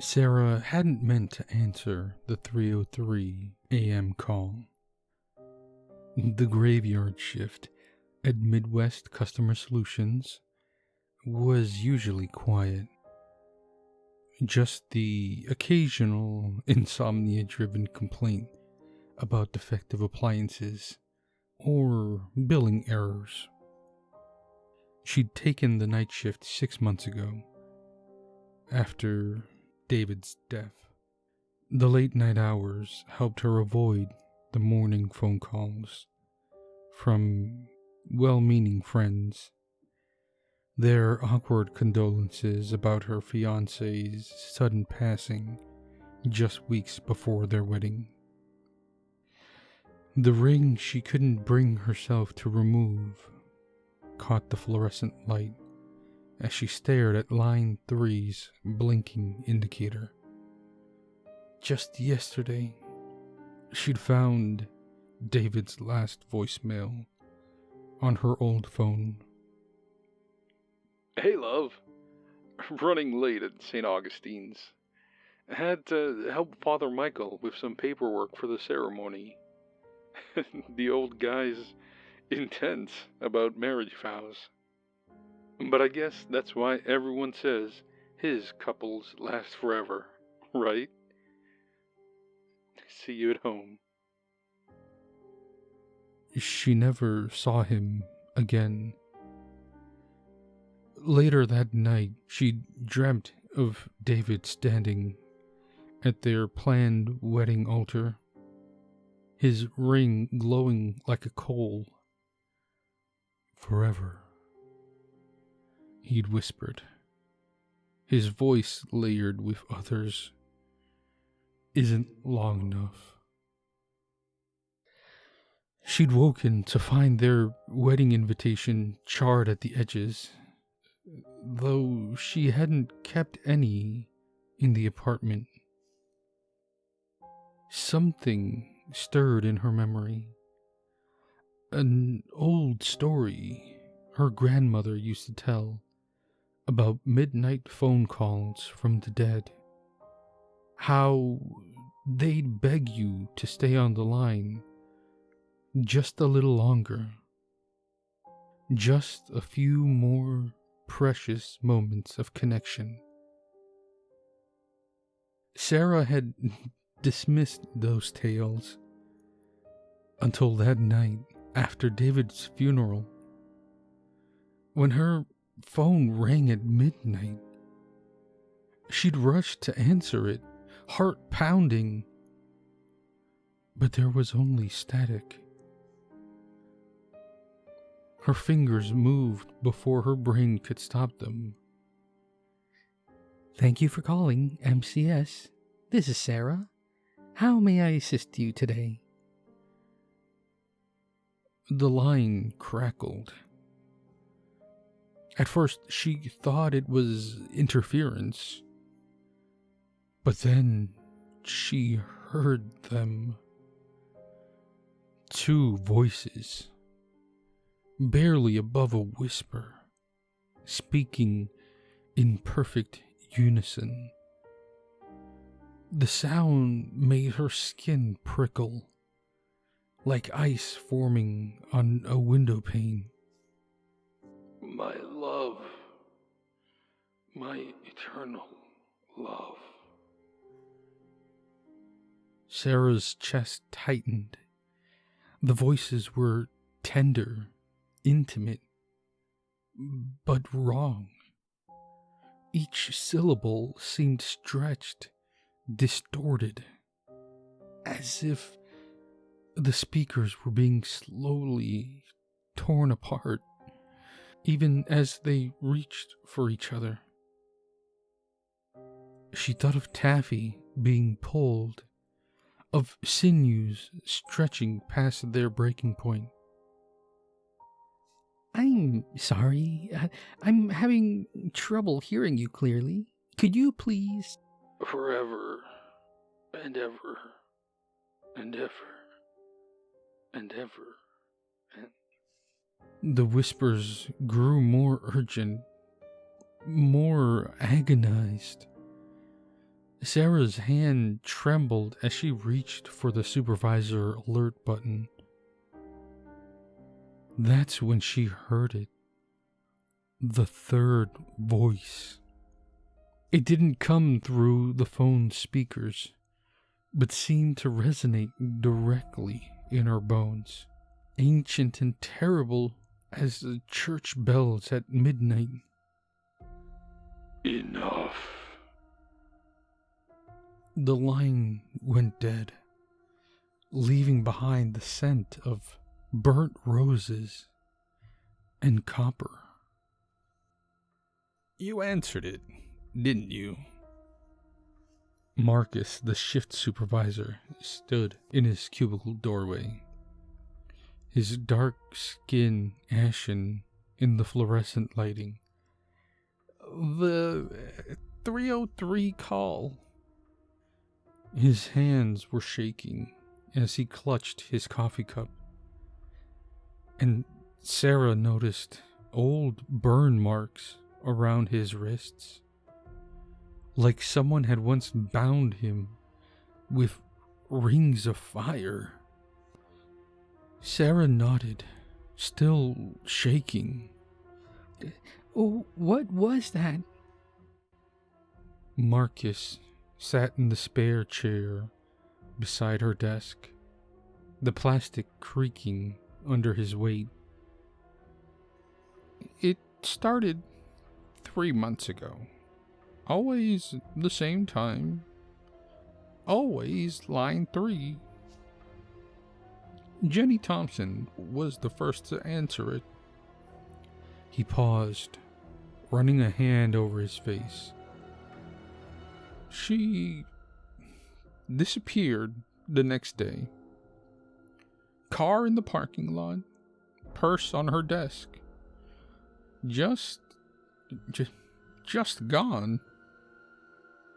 Sarah hadn't meant to answer the 3:03 a.m. call. The graveyard shift at Midwest Customer Solutions was usually quiet. Just the occasional insomnia-driven complaint about defective appliances or billing errors. She'd taken the night shift 6 months ago, after David's death. The late night hours helped her avoid the morning phone calls from well-meaning friends, their awkward condolences about her fiancé's sudden passing just weeks before their wedding. The ring she couldn't bring herself to remove caught the fluorescent light as she stared at line 3's blinking indicator. Just yesterday, she'd found David's last voicemail on her old phone. Hey, love. Running late at St. Augustine's. Had to help Father Michael with some paperwork for the ceremony. The old guy's intense about marriage vows. But I guess that's why everyone says his couples last forever, right? See you at home. She never saw him again. Later that night, she dreamt of David standing at their planned wedding altar, his ring glowing like a coal. Forever, he'd whispered, his voice layered with others, isn't long enough. She'd woken to find their wedding invitation charred at the edges, though she hadn't kept any in the apartment. Something stirred in her memory. An old story her grandmother used to tell about midnight phone calls from the dead. How they'd beg you to stay on the line just a little longer. Just a few more precious moments of connection. Sarah had dismissed those tales until that night after David's funeral, when her phone rang at midnight. She'd rushed to answer it, heart pounding, but there was only static. Her fingers moved before her brain could stop them. Thank you for calling MCS. This is Sarah. How may I assist you today? The line crackled. At first, she thought it was interference, but then she heard them. Two voices, barely above a whisper, speaking in perfect unison. The sound made her skin prickle, like ice forming on a window pane. My love. My eternal love. Sarah's chest tightened. The voices were tender, intimate, but wrong. Each syllable seemed stretched, distorted, as if the speakers were being slowly torn apart, even as they reached for each other. She thought of taffy being pulled, of sinews stretching past their breaking point. I'm sorry. I'm having trouble hearing you clearly. Could you please? Forever and ever and ever and ever. And the whispers grew more urgent, more agonized. Sarah's hand trembled as she reached for the supervisor alert button. That's when she heard it. The third voice. It didn't come through the phone speakers, but seemed to resonate directly in her bones, ancient and terrible as the church bells at midnight. Enough. The line went dead, leaving behind the scent of burnt roses and copper. You answered it, didn't you? Marcus, the shift supervisor, stood in his cubicle doorway, his dark skin ashen in the fluorescent lighting. The 303 call. His hands were shaking as he clutched his coffee cup, and Sarah noticed old burn marks around his wrists, like someone had once bound him with rings of fire. Sarah nodded, still shaking. Oh, what was that? Marcus sat in the spare chair beside her desk, the plastic creaking under his weight. It started 3 months ago. Always the same time. Always line 3. Jenny Thompson was the first to answer it. He paused, running a hand over his face. She disappeared the next day. Car in the parking lot, purse on her desk. Just gone.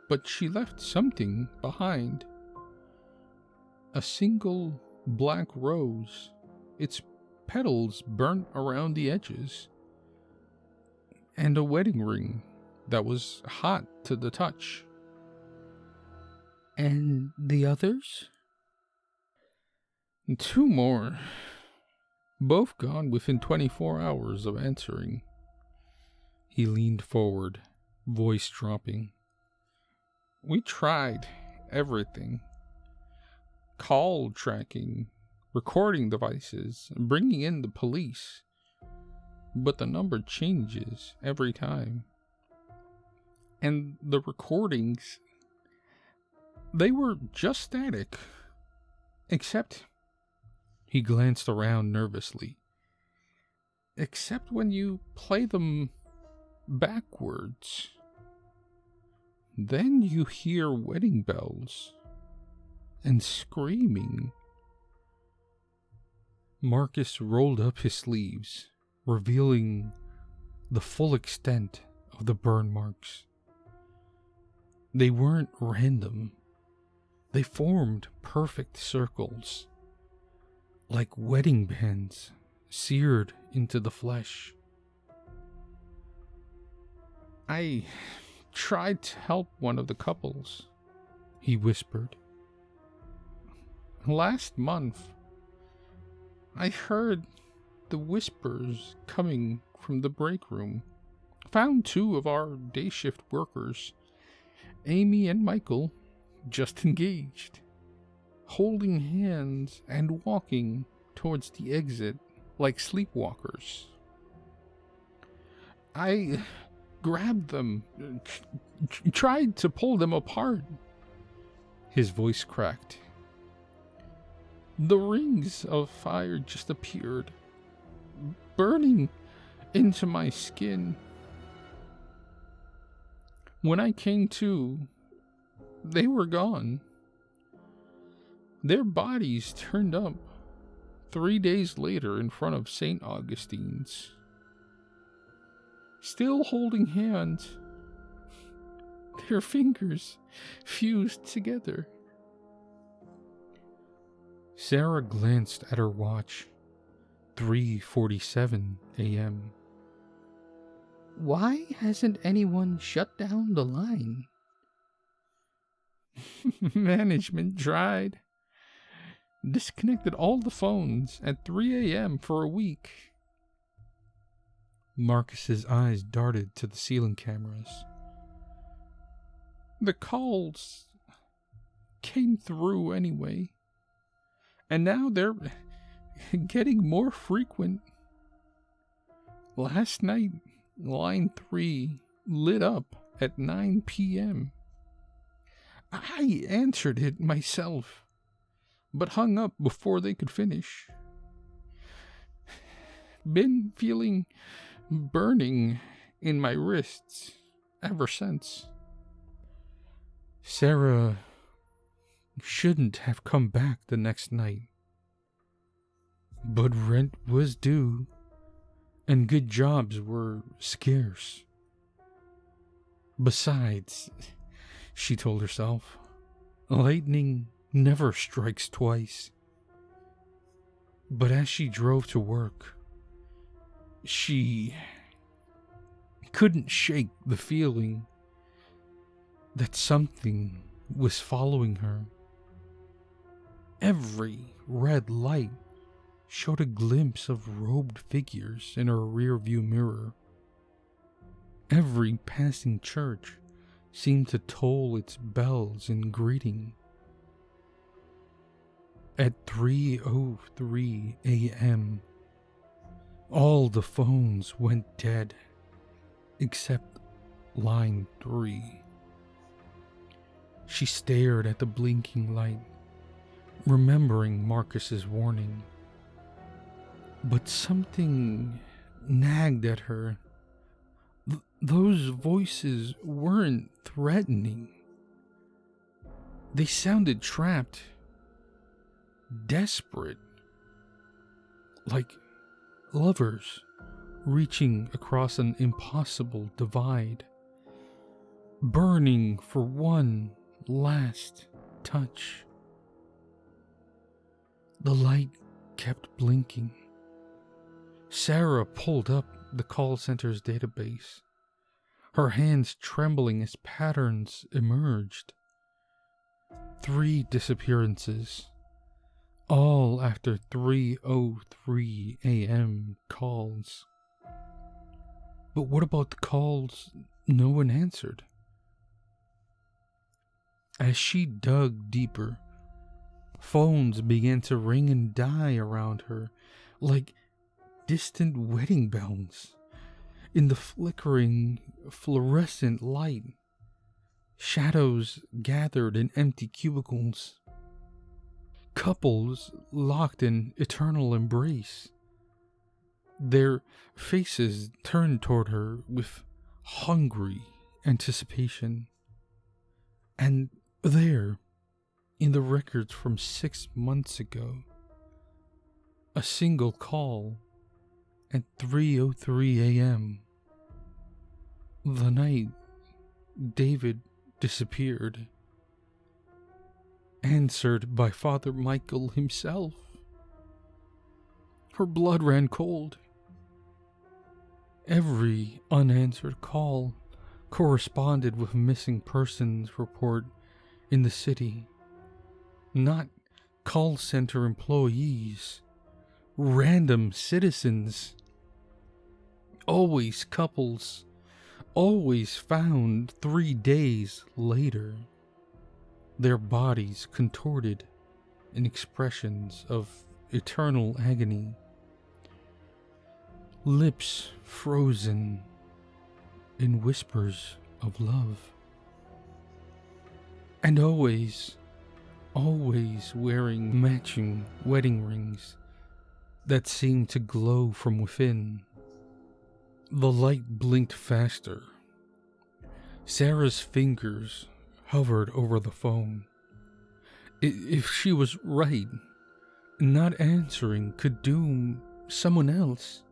But she left something behind. A single black rose, its petals burnt around the edges, and a wedding ring that was hot to the touch. And the others? 2 more. Both gone within 24 hours of answering. He leaned forward, voice dropping. We tried everything. Call tracking, recording devices, bringing in the police. But the number changes every time. And the recordings, they were just static. Except, he glanced around nervously. Except when you play them backwards. Then you hear wedding bells and screaming. Marcus rolled up his sleeves, revealing the full extent of the burn marks. They weren't random. They formed perfect circles, like wedding bands seared into the flesh. I tried to help one of the couples, he whispered. Last month, I heard the whispers coming from the break room. Found 2 of our day shift workers, Amy and Michael, just engaged, holding hands and walking towards the exit like sleepwalkers. I grabbed them, tried to pull them apart. His voice cracked. The rings of fire just appeared, burning into my skin. When I came to, they were gone. Their bodies turned up 3 days later in front of St. Augustine's. Still holding hands, their fingers fused together. Sarah glanced at her watch. 3:47 a.m. Why hasn't anyone shut down the line? Management tried. Disconnected all the phones at 3 a.m. for a week. Marcus's eyes darted to the ceiling cameras. The calls came through anyway. And now they're getting more frequent. Last night, line 3 lit up at 9 p.m. I answered it myself, but hung up before they could finish. Been feeling burning in my wrists ever since. Sarah shouldn't have come back the next night, but rent was due, and good jobs were scarce. Besides, she told herself, lightning never strikes twice. But as she drove to work, she couldn't shake the feeling that something was following her. Every red light showed a glimpse of robed figures in her rearview mirror. Every passing church seemed to toll its bells in greeting. At 3:03 a.m., all the phones went dead except line 3. She stared at the blinking light, remembering Marcus's warning. But something nagged at her. Those voices weren't threatening. They sounded trapped, desperate, like lovers reaching across an impossible divide, burning for one last touch. The light kept blinking. Sarah pulled up the call center's database, her hands trembling as patterns emerged. 3 disappearances, all after 3:03 a.m. calls. But what about the calls no one answered? As she dug deeper, phones began to ring and die around her like distant wedding bells. In the flickering, fluorescent light, shadows gathered in empty cubicles. Couples locked in eternal embrace. Their faces turned toward her with hungry anticipation. And there, in the records from 6 months ago, a single call at 3:03 a.m. The night David disappeared, answered by Father Michael himself. Her blood ran cold. Every unanswered call corresponded with a missing persons report in the city. Not call center employees, random citizens. Always couples, always found 3 days later, their bodies contorted in expressions of eternal agony, lips frozen in whispers of love, and always wearing matching wedding rings that seemed to glow from within. The light blinked faster. Sarah's fingers hovered over the phone. If she was right, not answering could doom someone else.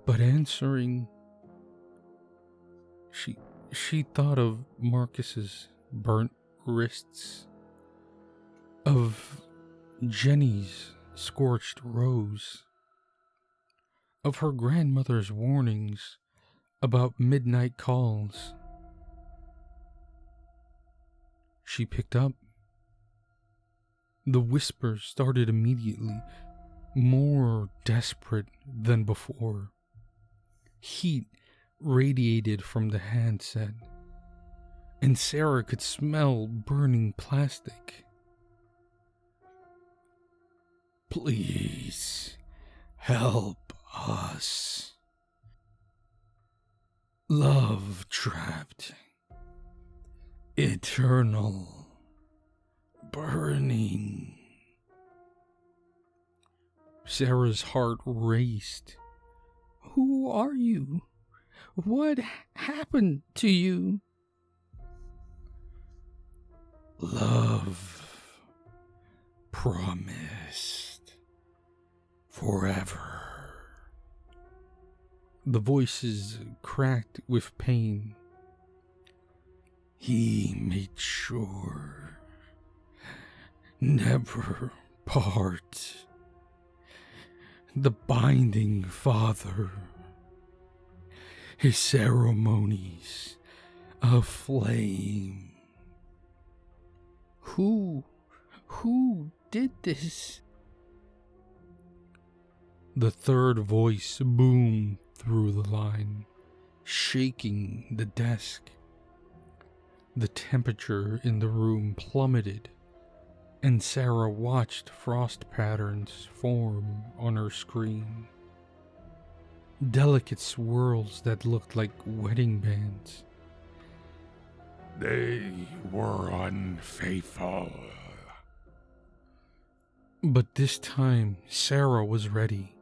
But answering... She thought of Marcus's burnt wrists, of Jenny's scorched rose, of her grandmother's warnings about midnight calls. she picked up. The whisper started immediately, more desperate than before. Heat radiated from the handset, and Sarah could smell burning plastic. Please, help us. Love trapped. Eternal. Burning. Sarah's heart raced. Who are you? What happened to you? Love. Promised. Forever. The voices cracked with pain. He made sure. Never part. The binding father. His ceremonies aflame. Who did this? The third voice boomed through the line, shaking the desk. The temperature in the room plummeted, and Sarah watched frost patterns form on her screen. Delicate swirls that looked like wedding bands. They were unfaithful. But this time, Sarah was ready.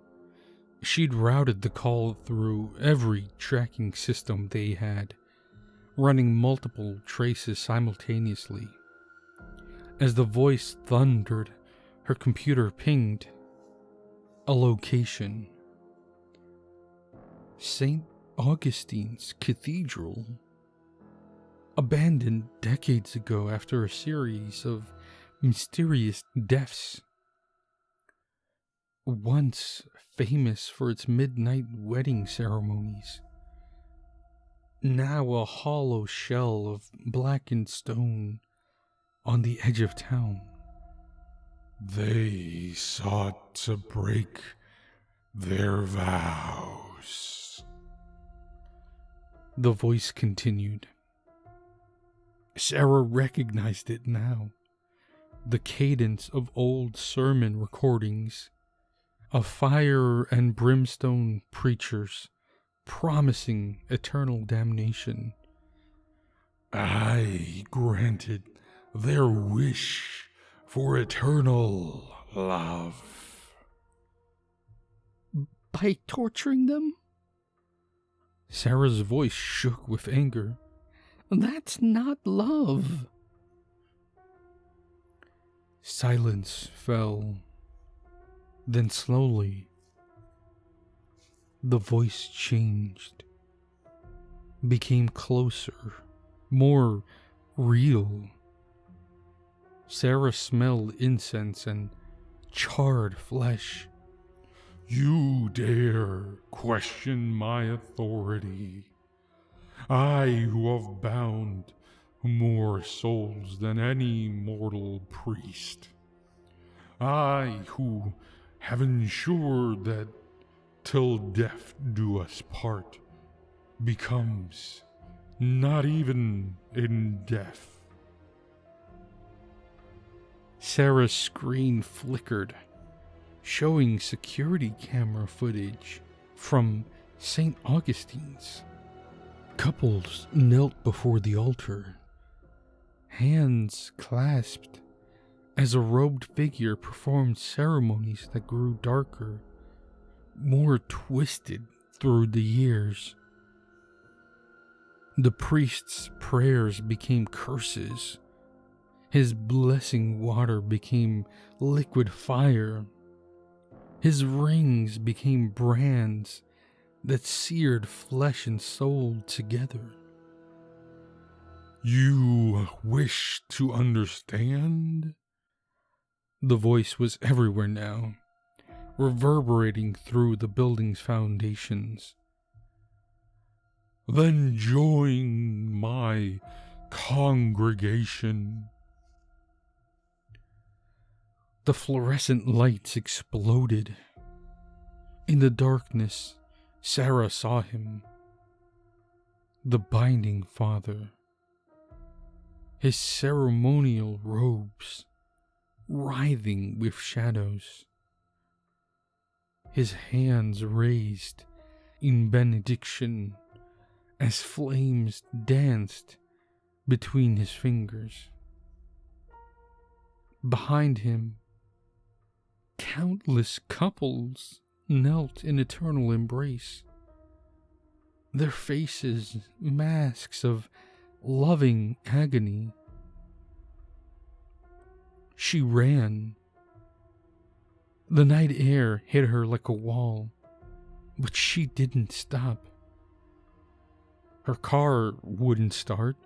She'd routed the call through every tracking system they had, running multiple traces simultaneously. As the voice thundered, her computer pinged a location. St. Augustine's Cathedral, abandoned decades ago after a series of mysterious deaths. Once famous for its midnight wedding ceremonies, now a hollow shell of blackened stone on the edge of town. They sought to break their vows. The voice continued. Sarah recognized it now. The cadence of old sermon recordings of fire and brimstone preachers promising eternal damnation. I granted their wish for eternal love. By torturing them? Sarah's voice shook with anger. That's not love. Silence fell. Then slowly, the voice changed, became closer, more real. Sarah smelled incense and charred flesh. You dare question my authority? I who have bound more souls than any mortal priest. I who have ensured that till death do us part becomes not even in death. Sarah's screen flickered, showing security camera footage from St. Augustine's. Couples knelt before the altar, hands clasped, as a robed figure performed ceremonies that grew darker, more twisted through the years. The priest's prayers became curses. His blessing water became liquid fire. His rings became brands that seared flesh and soul together. You wish to understand? The voice was everywhere now, reverberating through the building's foundations. Then join my congregation. The fluorescent lights exploded. In the darkness, Sarah saw him, the binding father, his ceremonial robes writhing with shadows, his hands raised in benediction as flames danced between his fingers. Behind him, countless couples knelt in eternal embrace, their faces masks of loving agony. She ran. The night air hit her like a wall, but she didn't stop. Her car wouldn't start,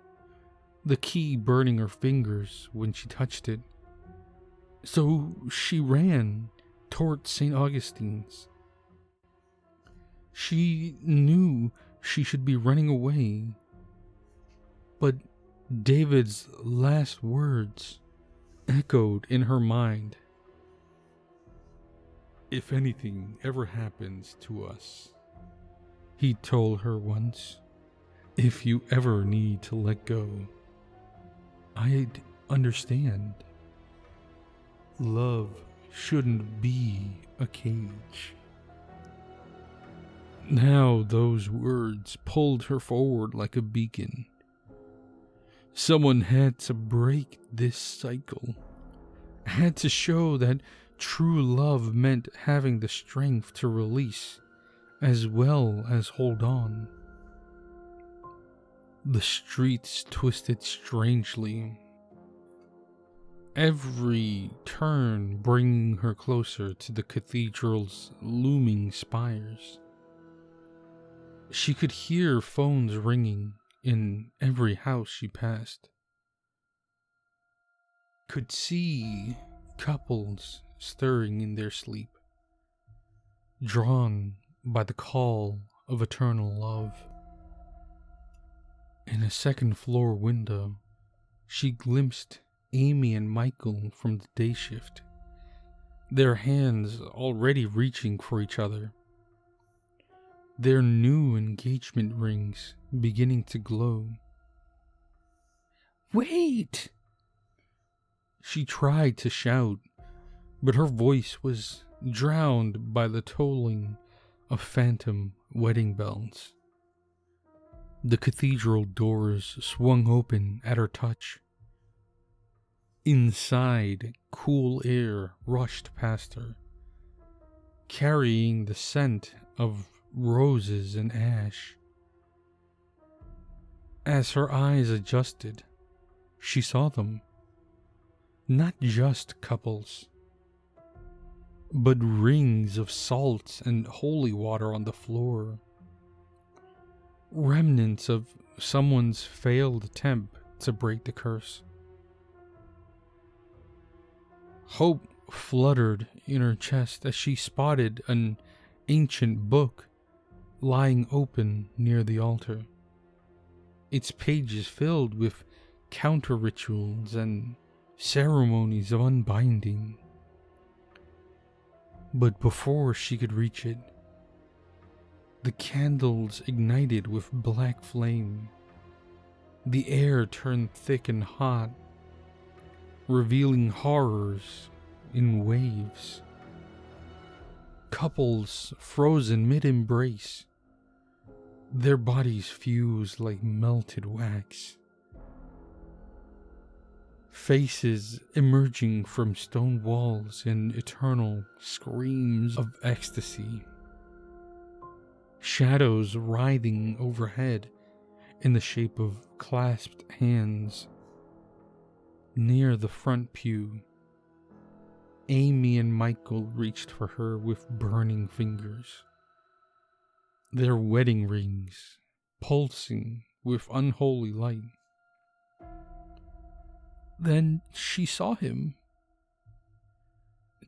the key burning her fingers when she touched it. So she ran toward St. Augustine's. She knew she should be running away, but David's last words echoed in her mind. "If anything ever happens to us," he told her once, "if you ever need to let go, I'd understand. Love shouldn't be a cage." Now those words pulled her forward like a beacon. Someone had to break this cycle, had to show that true love meant having the strength to release as well as hold on. The streets twisted strangely, every turn bringing her closer to the cathedral's looming spires. She could hear phones ringing in every house she passed, could see couples stirring in their sleep, drawn by the call of eternal love. In a second-floor window, she glimpsed Amy and Michael from the day shift, their hands already reaching for each other, their new engagement rings beginning to glow. Wait! She tried to shout, but her voice was drowned by the tolling of phantom wedding bells. The cathedral doors swung open at her touch. Inside, cool air rushed past her, carrying the scent of roses and ash. As her eyes adjusted, she saw them. Not just couples, but rings of salt and holy water on the floor. Remnants of someone's failed attempt to break the curse. Hope fluttered in her chest as she spotted an ancient book lying open near the altar, its pages filled with counter rituals and ceremonies of unbinding. But before she could reach it, the candles ignited with black flame. The air turned thick and hot, revealing horrors in waves. Couples frozen mid-embrace, their bodies fused like melted wax. Faces emerging from stone walls in eternal screams of ecstasy. Shadows writhing overhead in the shape of clasped hands. Near the front pew, Amy and Michael reached for her with burning fingers, their wedding rings pulsing with unholy light. Then she saw him.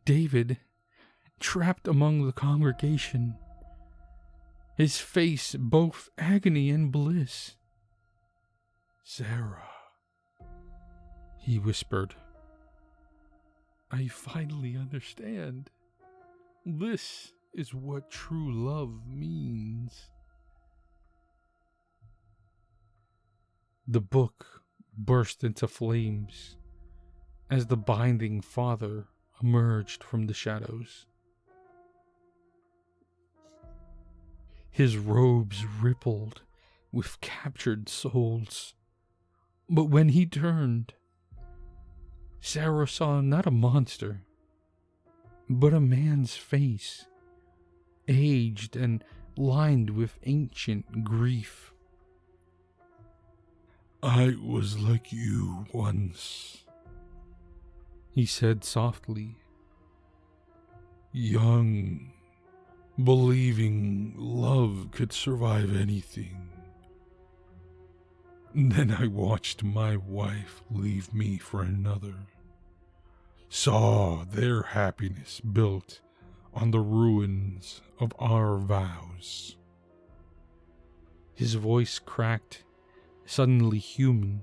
David, trapped among the congregation, his face both agony and bliss. "Sarah," he whispered, I finally understand. This is what true love means. The book burst into flames as the binding father emerged from the shadows. His robes rippled with captured souls. But when he turned, Sarah saw not a monster, but a man's face, aged and lined with ancient grief. I was like you once, he said softly. Young, believing love could survive anything. Then I watched my wife leave me for another. Saw their happiness built on the ruins of our vows. His voice cracked, suddenly human.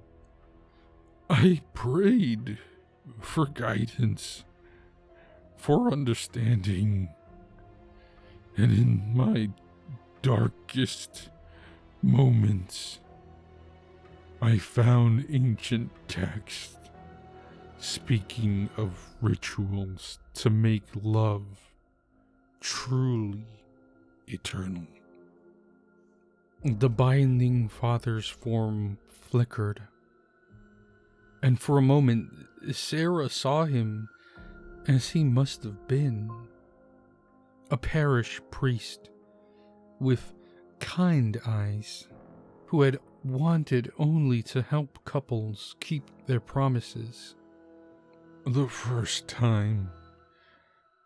I prayed for guidance, for understanding, and in my darkest moments, I found ancient texts speaking of rituals to make love truly eternal. The binding father's form flickered, and for a moment Sarah saw him as he must have been, a parish priest with kind eyes who had wanted only to help couples keep their promises. The first time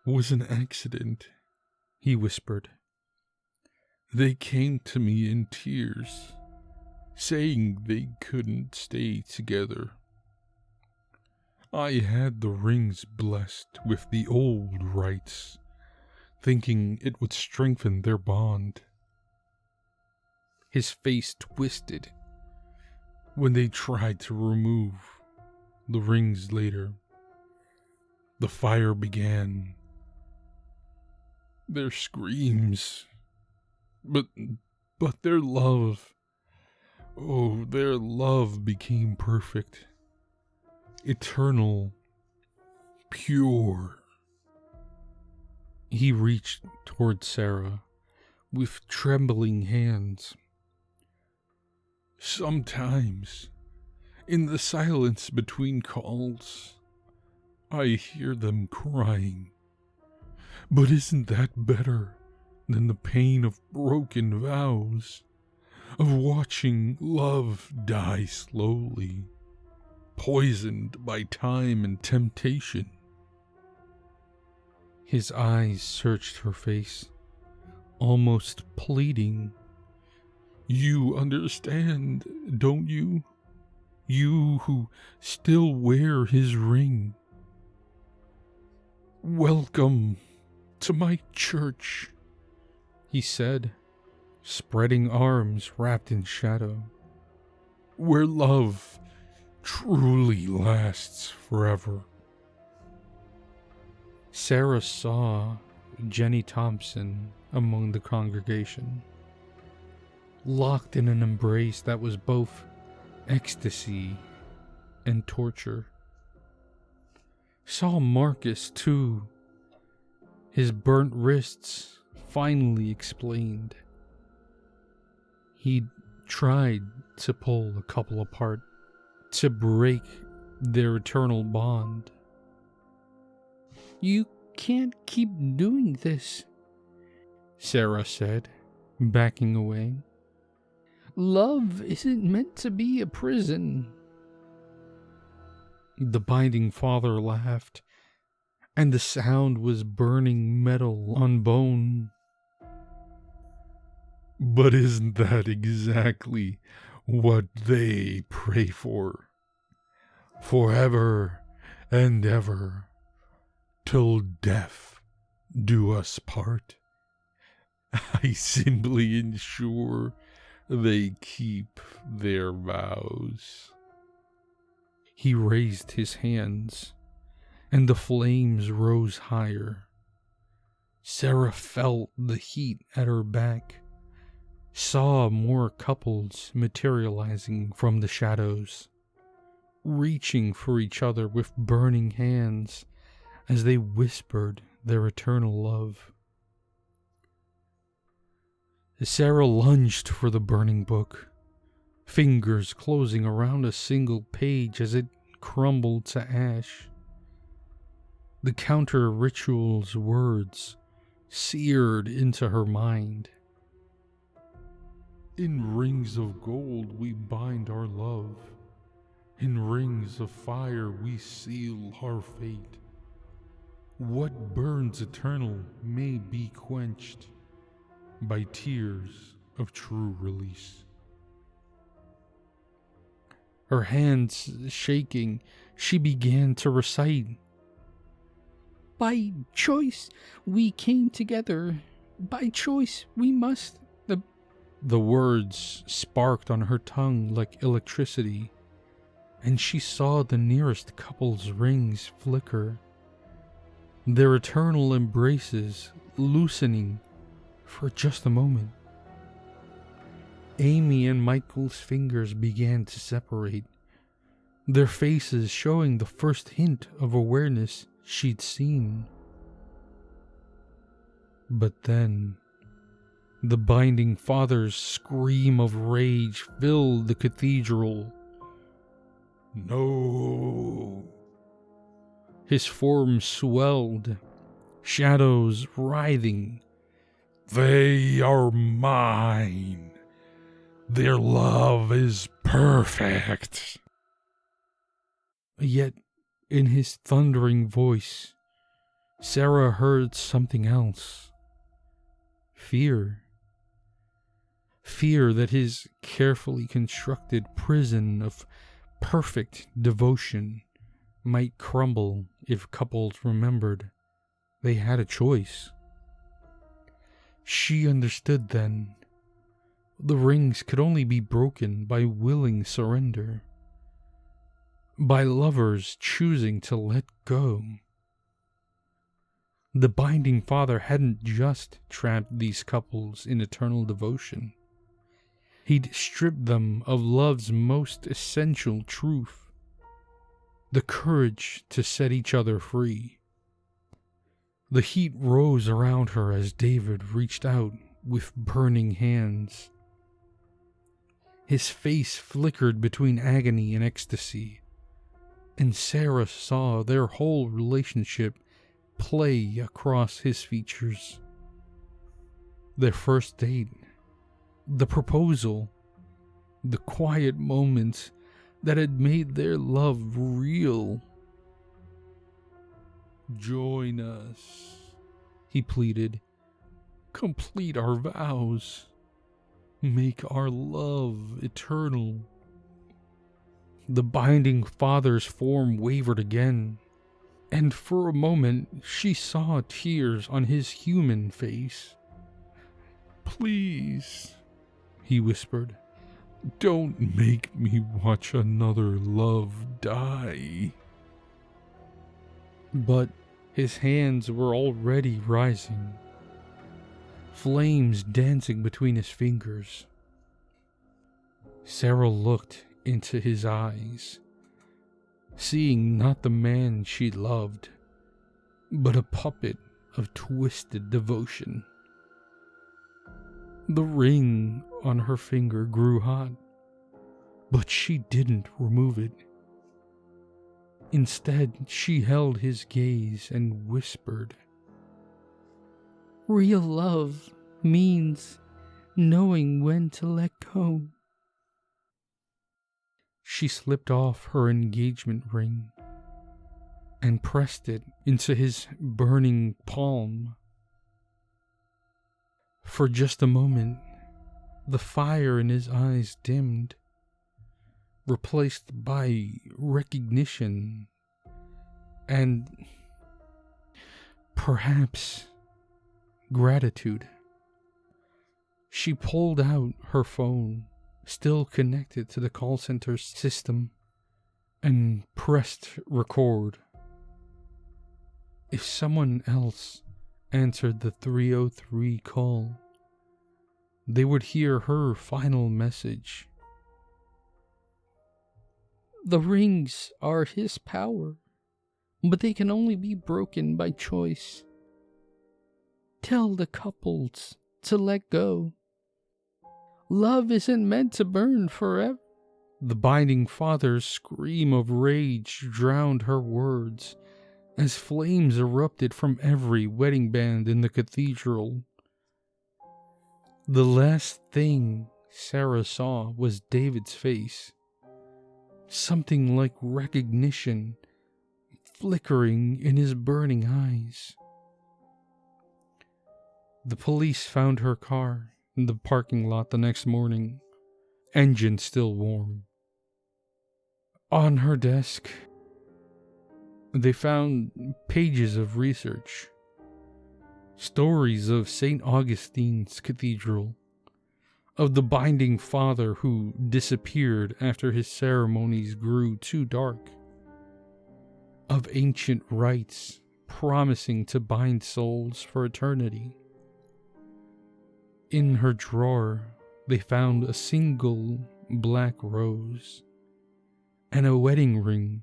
was an accident, he whispered. They came to me in tears, saying they couldn't stay together. I had the rings blessed with the old rites, thinking it would strengthen their bond. His face twisted when they tried to remove the rings later. The fire began. Their screams, but their love, their love became perfect, eternal, pure. He reached toward Sarah with trembling hands. Sometimes, in the silence between calls, I hear them crying. But isn't that better than the pain of broken vows, of watching love die slowly, poisoned by time and temptation? His eyes searched her face, almost pleading. You understand, don't you? You who still wear his ring. Welcome to my church, he said, spreading arms wrapped in shadow, where love truly lasts forever. Sarah saw Jenny Thompson among the congregation, locked in an embrace that was both ecstasy and torture. Saw Marcus too, his burnt wrists finally explained. He'd tried to pull a couple apart, to break their eternal bond. You can't keep doing this, Sarah said, backing away. Love isn't meant to be a prison. The binding father laughed, and the sound was burning metal on bone. But isn't that exactly what they pray for? Forever and ever, till death do us part. I simply ensure they keep their vows. He raised his hands, and the flames rose higher. Sarah felt the heat at her back, saw more couples materializing from the shadows, reaching for each other with burning hands as they whispered their eternal love. Sarah lunged for the burning book, fingers closing around a single page as it crumbled to ash. The counter-ritual's words seared into her mind. In rings of gold we bind our love. In rings of fire we seal our fate. What burns eternal may be quenched by tears of true release. Her hands shaking, she began to recite. By choice we came together. By choice we must. The words sparked on her tongue like electricity, and she saw the nearest couple's rings flicker, their eternal embraces loosening for just a moment. Amy and Michael's fingers began to separate, their faces showing the first hint of awareness she'd seen. But then, the binding father's scream of rage filled the cathedral. No! His form swelled, shadows writhing. They are mine. Their love is perfect. Yet, in his thundering voice, Sarah heard something else. Fear. Fear that his carefully constructed prison of perfect devotion might crumble if couples remembered they had a choice. She understood then. The rings could only be broken by willing surrender, by lovers choosing to let go. The binding father hadn't just trapped these couples in eternal devotion. He'd stripped them of love's most essential truth, the courage to set each other free. The heat rose around her as David reached out with burning hands. His face flickered between agony and ecstasy, and Sarah saw their whole relationship play across his features. Their first date, the proposal, the quiet moments that had made their love real. Join us, he pleaded. Complete our vows. Make our love eternal. The binding father's form wavered again, and for a moment she saw tears on his human face. Please, he whispered, don't make me watch another love die. But his hands were already rising, flames dancing between his fingers. Sarah looked into his eyes, seeing not the man she loved, but a puppet of twisted devotion. The ring on her finger grew hot, but she didn't remove it. Instead, she held his gaze and whispered, Real love means knowing when to let go. She slipped off her engagement ring and pressed it into his burning palm. For just a moment, the fire in his eyes dimmed, replaced by recognition and perhaps gratitude. She pulled out her phone, still connected to the call center system, and pressed record. If someone else answered the 303 call, they would hear her final message. The rings are his power, but they can only be broken by choice. Tell the couples to let go. Love isn't meant to burn forever. The binding father's scream of rage drowned her words as flames erupted from every wedding band in the cathedral. The last thing Sarah saw was David's face, something like recognition flickering in his burning eyes. The police found her car in the parking lot the next morning, engine still warm. On her desk, they found pages of research, stories of St. Augustine's Cathedral, of the binding father who disappeared after his ceremonies grew too dark, of ancient rites promising to bind souls for eternity. In her drawer, they found a single black rose and a wedding ring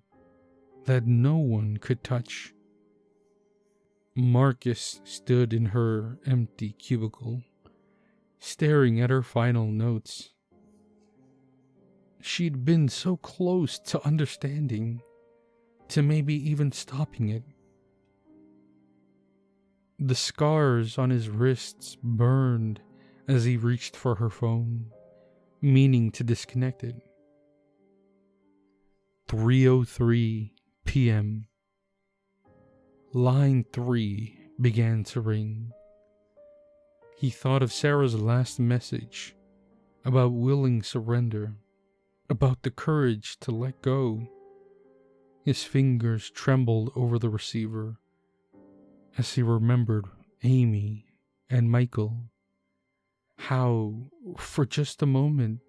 that no one could touch. Marcus stood in her empty cubicle, staring at her final notes. She'd been so close to understanding, to maybe even stopping it. The scars on his wrists burned as he reached for her phone, meaning to disconnect it. 3:03 p.m. Line 3 began to ring. He thought of Sarah's last message about willing surrender, about the courage to let go. His fingers trembled over the receiver as he remembered Amy and Michael. How, for just a moment,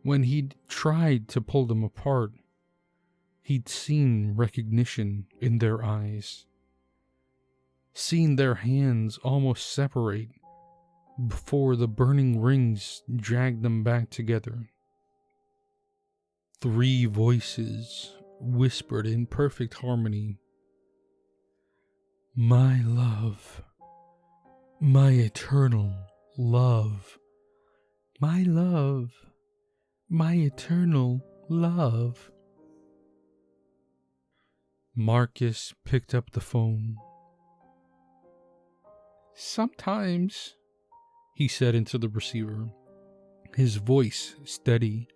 when he'd tried to pull them apart, he'd seen recognition in their eyes, seen their hands almost separate before the burning rings dragged them back together. 3 voices whispered in perfect harmony. My love, my eternal love, my love, my eternal love. Marcus picked up the phone. Sometimes, he said into the receiver, his voice steady,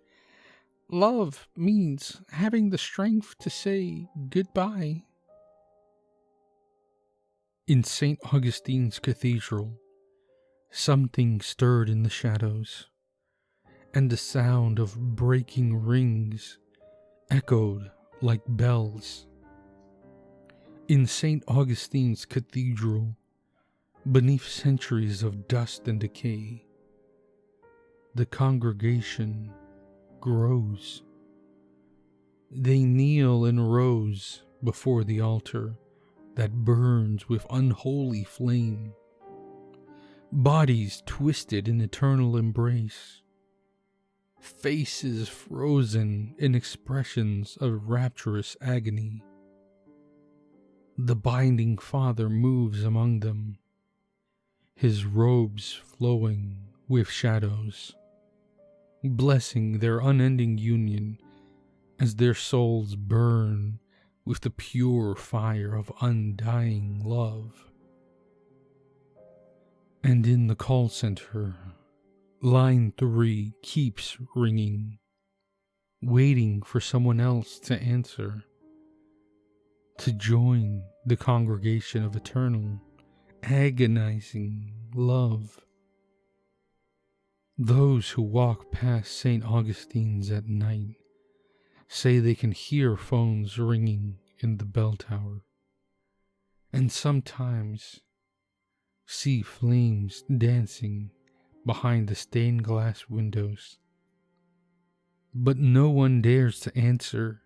love means having the strength to say goodbye. In St. Augustine's Cathedral, something stirred in the shadows, and the sound of breaking rings echoed like bells. In St. Augustine's Cathedral, beneath centuries of dust and decay, the congregation grows. They kneel in rows before the altar that burns with unholy flame, bodies twisted in eternal embrace, faces frozen in expressions of rapturous agony. The binding father moves among them, his robes flowing with shadows, blessing their unending union as their souls burn with the pure fire of undying love. And in the call center, line 3 keeps ringing, waiting for someone else to answer, to join the congregation of eternal, agonizing love. Those who walk past St. Augustine's at night say they can hear phones ringing in the bell tower, and sometimes see flames dancing behind the stained glass windows. But no one dares to answer.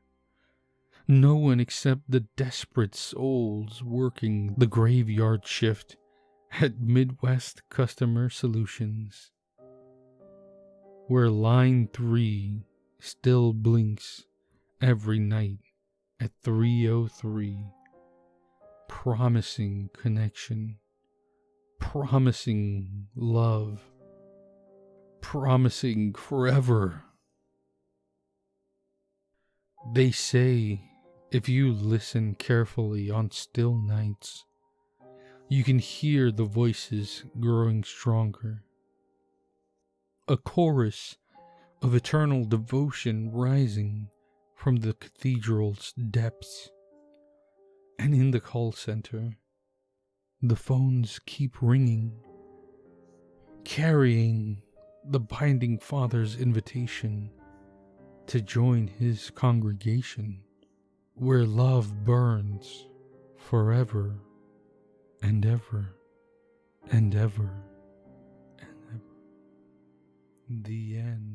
No one except the desperate souls working the graveyard shift at Midwest Customer Solutions, where line 3 still blinks every night at 3:03, promising connection, promising love, promising forever. They say if you listen carefully on still nights, you can hear the voices growing stronger. A chorus of eternal devotion rising from the cathedral's depths. And in the call center, the phones keep ringing, carrying the binding father's invitation to join his congregation, where love burns forever and ever and ever and ever. The end.